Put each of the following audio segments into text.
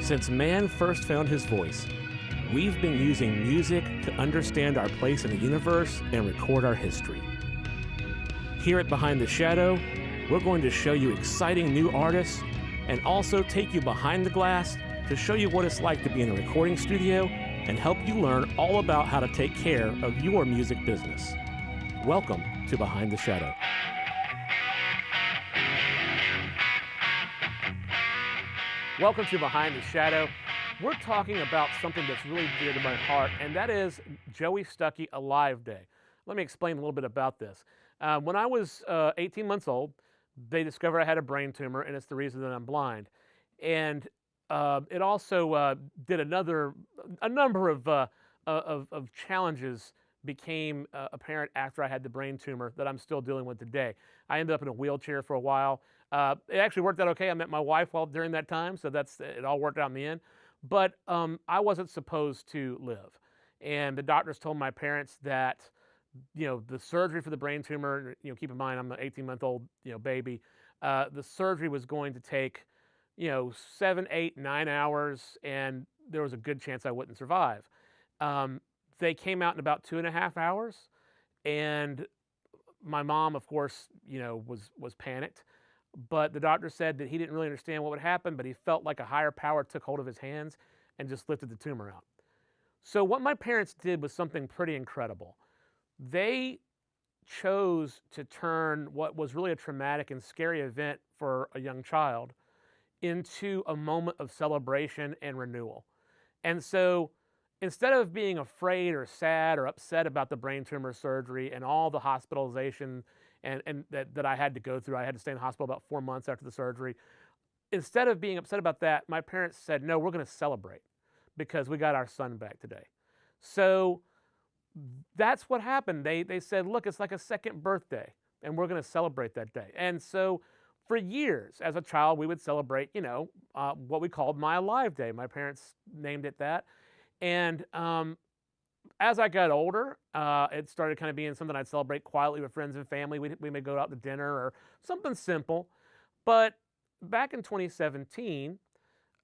Since man first found his voice, we've been using music to understand our place in the universe and record our history. Here at Behind the Shadow, we're going to show you exciting new artists and also take you behind the glass to show you what it's like to be in a recording studio and help you learn all about how to take care of your music business. Welcome to Behind the Shadow. Welcome to Behind the Shadow. We're talking about something that's really dear to my heart, and that is Joey Stuckey Alive Day. Let me explain a little bit about this. When I was 18 months old, they discovered I had a brain tumor, and it's the reason that I'm blind. And it also did a number of challenges became apparent after I had the brain tumor that I'm still dealing with today. I ended up in a wheelchair for a while. It actually worked out okay. I met my wife during that time, so it all worked out in the end. But I wasn't supposed to live. And the doctors told my parents that, the surgery for the brain tumor, keep in mind I'm an 18-month-old, baby, the surgery was going to take, 7, 8, 9 hours, and there was a good chance I wouldn't survive. They came out in about 2.5 hours, and my mom, of course, was panicked. But the doctor said that he didn't really understand what would happen, but he felt like a higher power took hold of his hands and just lifted the tumor out. So what my parents did was something pretty incredible. They chose to turn what was really a traumatic and scary event for a young child into a moment of celebration and renewal. And so instead of being afraid or sad or upset about the brain tumor surgery and all the hospitalization and that I had to go through, I had to stay in the hospital about 4 months after the surgery. Instead of being upset about that, my parents said, no, we're going to celebrate because we got our son back today. So that's what happened. They said, look, it's like a second birthday, and we're going to celebrate that day. And so for years, as a child, we would celebrate, what we called my Alive Day. My parents named it that. And as I got older, it started kind of being something I'd celebrate quietly with friends and family. We may go out to dinner or something simple. But back in 2017,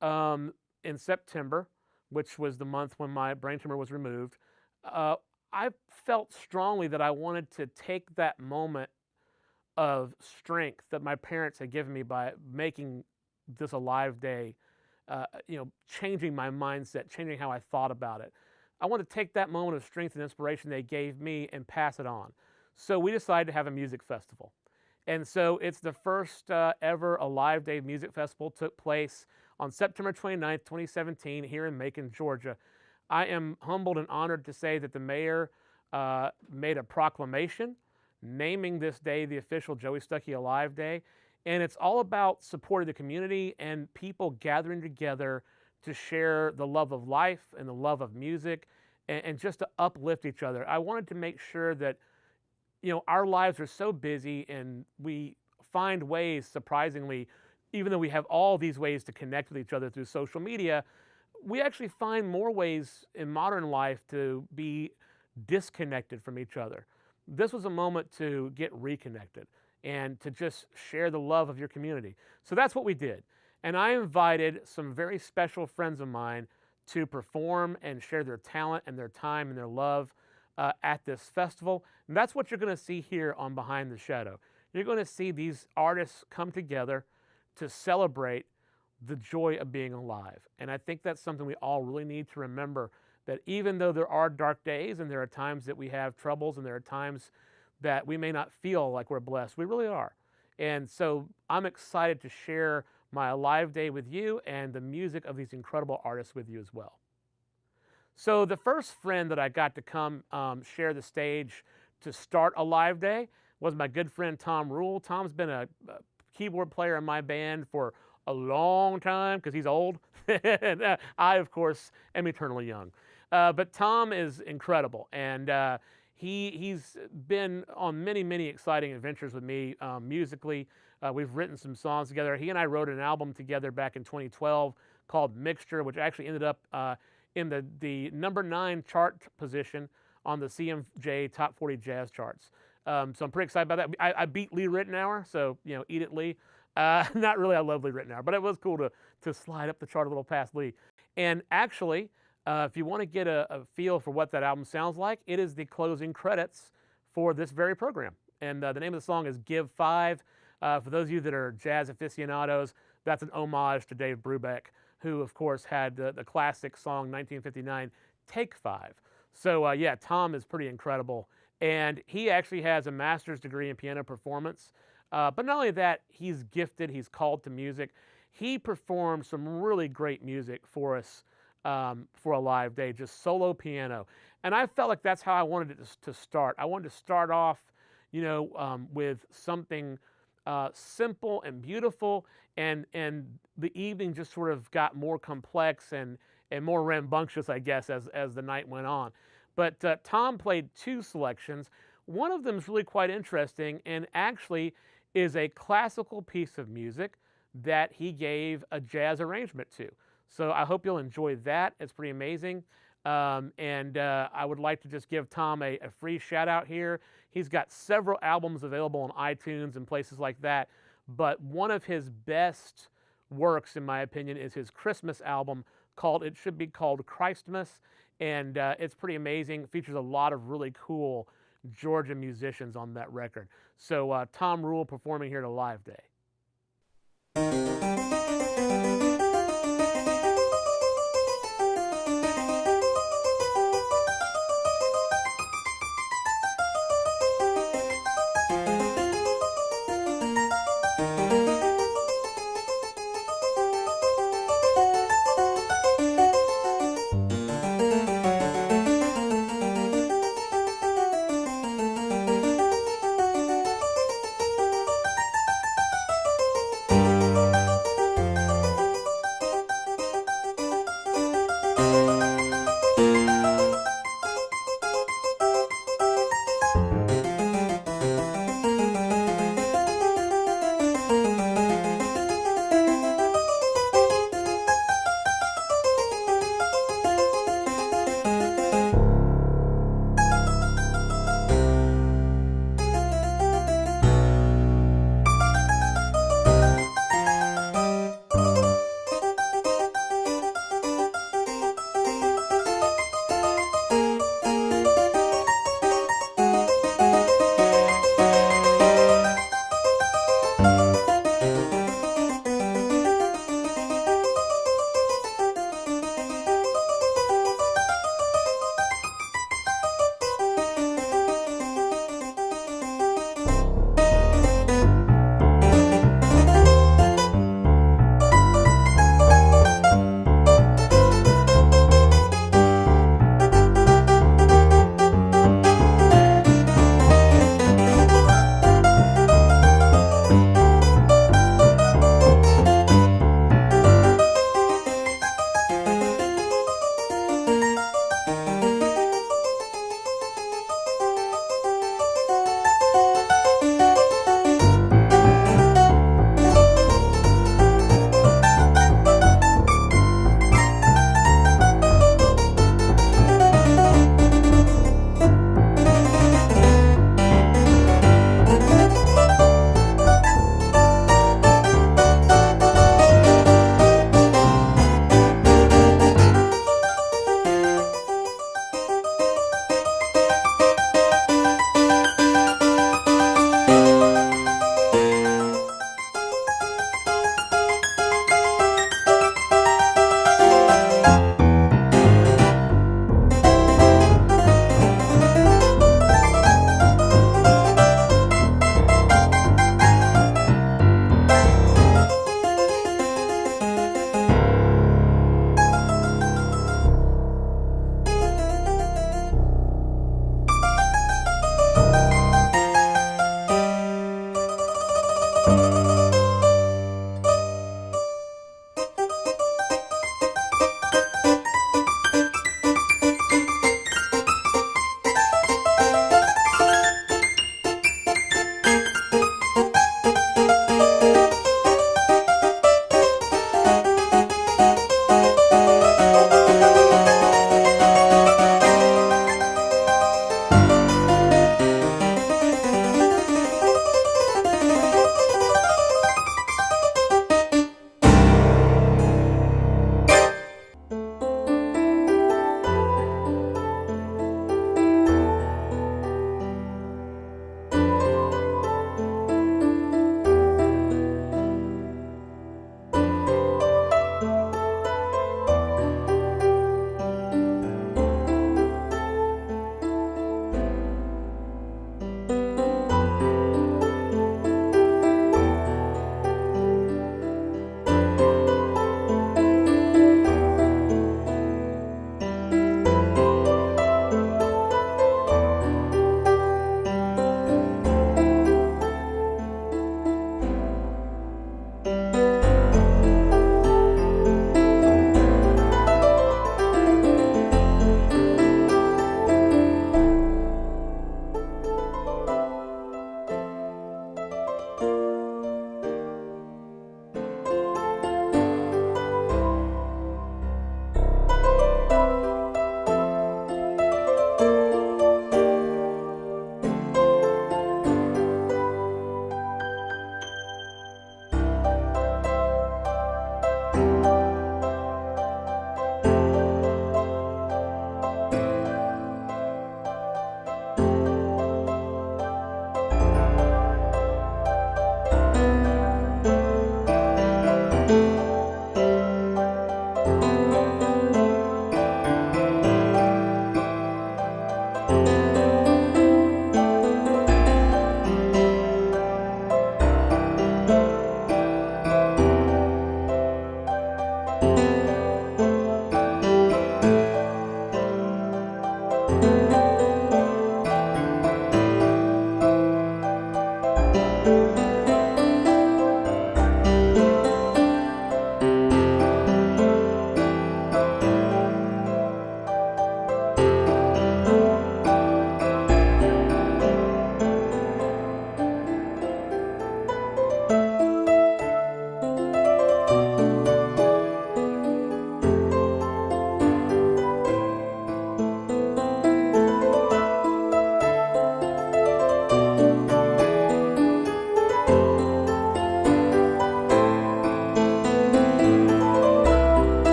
in September, which was the month when my brain tumor was removed, I felt strongly that I wanted to take that moment of strength that my parents had given me by making this Alive Day, changing my mindset, changing how I thought about it. I want to take that moment of strength and inspiration they gave me and pass it on. So we decided to have a music festival. And so it's the first ever Alive Day music festival. Took place on September 29th, 2017 here in Macon, Georgia. I am humbled and honored to say that the mayor made a proclamation naming this day the official Joey Stuckey Alive Day. And it's all about supporting the community and people gathering together to share the love of life and the love of music and just to uplift each other. I wanted to make sure that, our lives are so busy and we find ways, surprisingly, even though we have all these ways to connect with each other through social media, we actually find more ways in modern life to be disconnected from each other. This was a moment to get reconnected and to just share the love of your community. So that's what we did. And I invited some very special friends of mine to perform and share their talent and their time and their love at this festival. And that's what you're going to see here on Behind the Shadow. You're going to see these artists come together to celebrate the joy of being alive. And I think that's something we all really need to remember, that even though there are dark days and there are times that we have troubles and there are times that we may not feel like we're blessed, we really are. And so I'm excited to share my Alive Day with you and the music of these incredible artists with you as well. So the first friend that I got to come share the stage to start Alive Day was my good friend Tom Rule. Tom's been a keyboard player in my band for a long time because he's old. And I, of course, am eternally young. But Tom is incredible, and he's been on many, many exciting adventures with me musically. We've written some songs together. He and I wrote an album together back in 2012 called Mixture, which actually ended up in the number 9 chart position on the CMJ Top 40 Jazz charts. So I'm pretty excited about that. I beat Lee Ritenour, so eat it, Lee. Not really a lovely written hour, but it was cool to slide up the chart a little past Lee. And actually, if you want to get a feel for what that album sounds like, it is the closing credits for this very program. And the name of the song is Give Five. For those of you that are jazz aficionados, that's an homage to Dave Brubeck, who, of course, had the classic song 1959, Take Five. So, yeah, Tom is pretty incredible. And he actually has a master's degree in piano performance. But not only that, he's gifted, he's called to music. He performed some really great music for us for a live day, just solo piano. And I felt like that's how I wanted it to start. I wanted to start off, with something simple and beautiful, and the evening just sort of got more complex and more rambunctious, I guess, as the night went on. But Tom played two selections. One of them is really quite interesting and actually is a classical piece of music that he gave a jazz arrangement to. So I hope you'll enjoy that. It's pretty amazing. I would like to just give Tom a free shout out here. He's got several albums available on iTunes and places like that, but one of his best works, in my opinion, is his Christmas album it should be called Christmas, and it's pretty amazing. It features a lot of really cool Georgia musicians on that record. So Tom Rule performing here at a live day.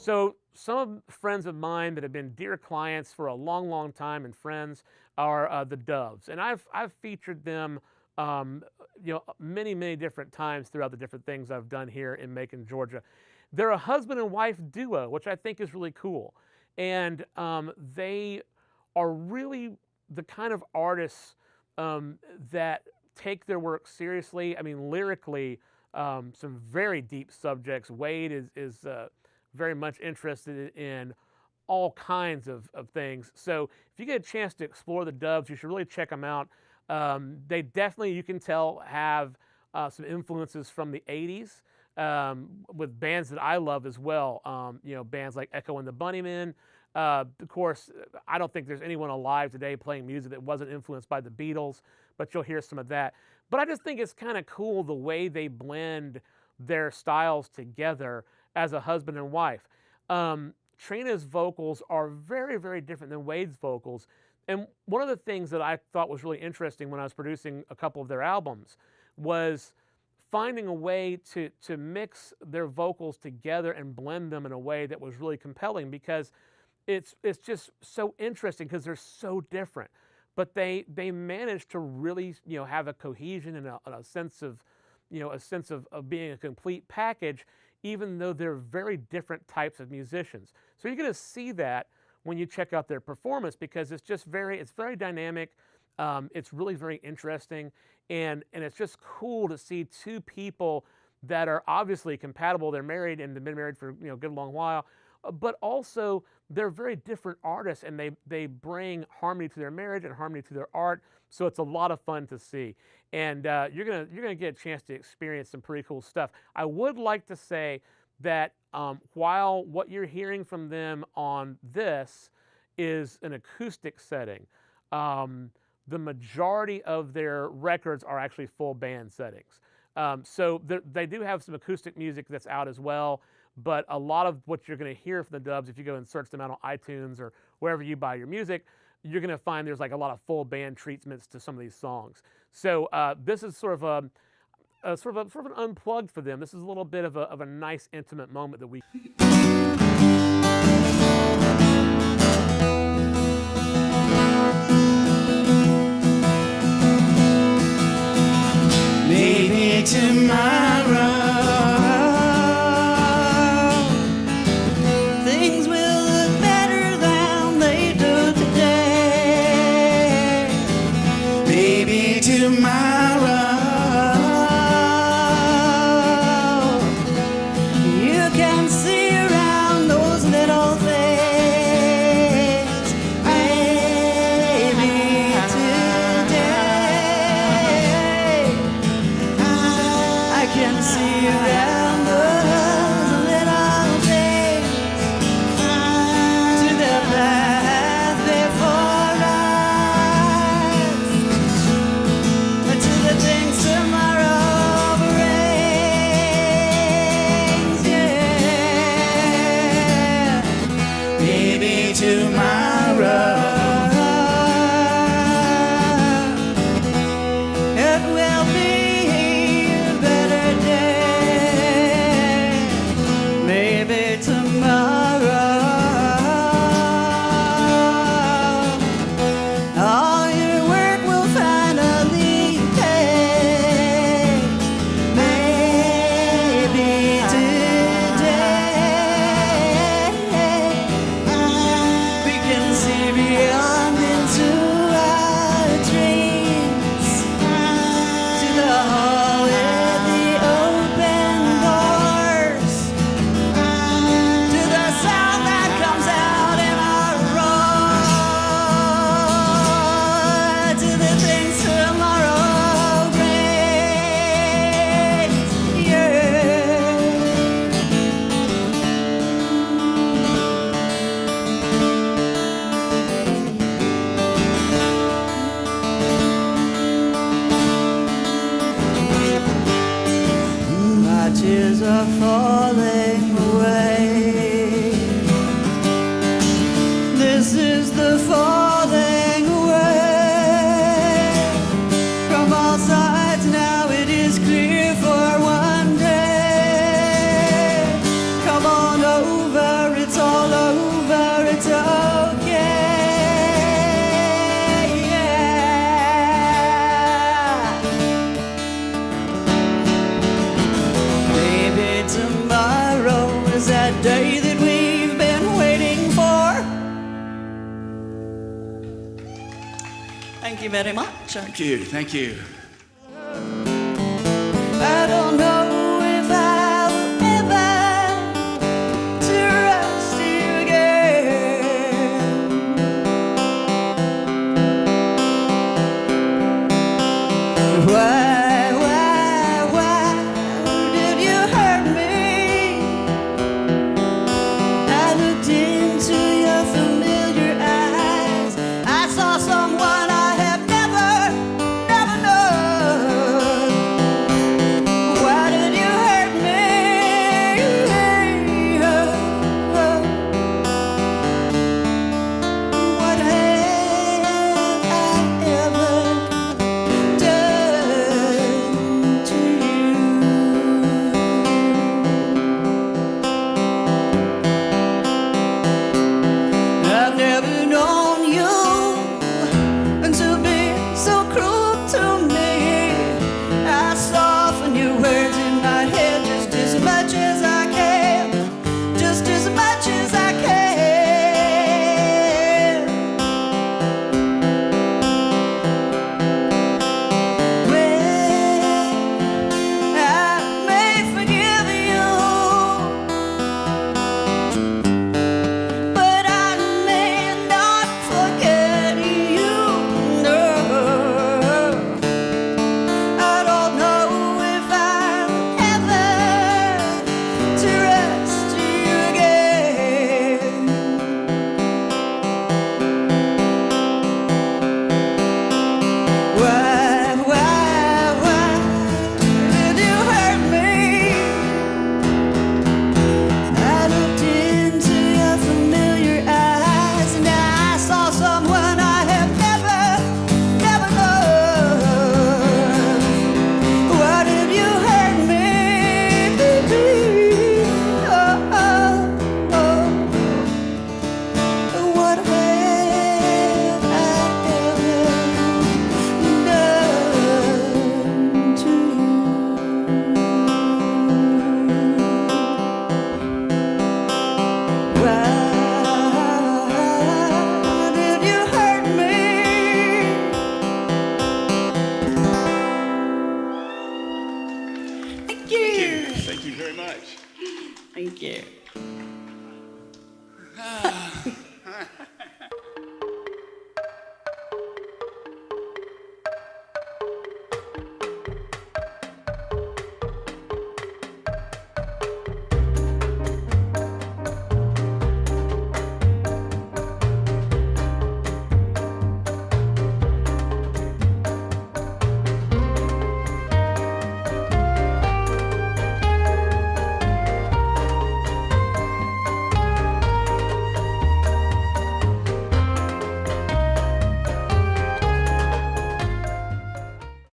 So some friends of mine that have been dear clients for a long, long time and friends are the Doves, and I've featured them, many, many different times throughout the different things I've done here in Macon, Georgia. They're a husband and wife duo, which I think is really cool, and they are really the kind of artists that take their work seriously. I mean, lyrically, some very deep subjects. Wade is very much interested in all kinds of things. So if you get a chance to explore the Doves, you should really check them out. They definitely, you can tell, have some influences from the 80s with bands that I love as well. Bands like Echo and the Bunnymen. Of course, I don't think there's anyone alive today playing music that wasn't influenced by the Beatles, but you'll hear some of that. But I just think it's kind of cool the way they blend their styles together as a husband and wife. Trina's vocals are very, very different than Wade's vocals. And one of the things that I thought was really interesting when I was producing a couple of their albums was finding a way to mix their vocals together and blend them in a way that was really compelling, because it's just so interesting because they're so different. But they managed to really have a cohesion and a sense of of being a complete package, even though they're very different types of musicians. So you're going to see that when you check out their performance, because it's very dynamic. It's really very interesting, and it's just cool to see two people that are obviously compatible. They're married and they've been married for a good long while, but also they're very different artists, and they bring harmony to their marriage and harmony to their art. So it's a lot of fun to see, and you're gonna get a chance to experience some pretty cool stuff. I would like to say that while what you're hearing from them on this is an acoustic setting, the majority of their records are actually full band settings. So they do have some acoustic music that's out as well, but a lot of what you're going to hear from the Doves, if you go and search them out on iTunes or wherever you buy your music, you're going to find there's like a lot of full band treatments to some of these songs. So this is sort of an unplugged for them. This is a little bit of a nice intimate moment that we. Maybe tomorrow things will look better than they do today. Maybe tomorrow you can see around those little things. Maybe today I can see around those little things to the path before us, to the things tomorrow brings. Yeah, maybe tomorrow it will be a better day. Maybe tomorrow all your work will finally pay. Maybe today we can see beyond into our dreams, to the hall with the open doors, to the sound that comes out in our roar, to the things tomorrow brings. Yeah. My tears are falling away. This is the falling away from all sides. Now it is clear for one day. Come on over. Thank you very much. Thank you. Thank you. I don't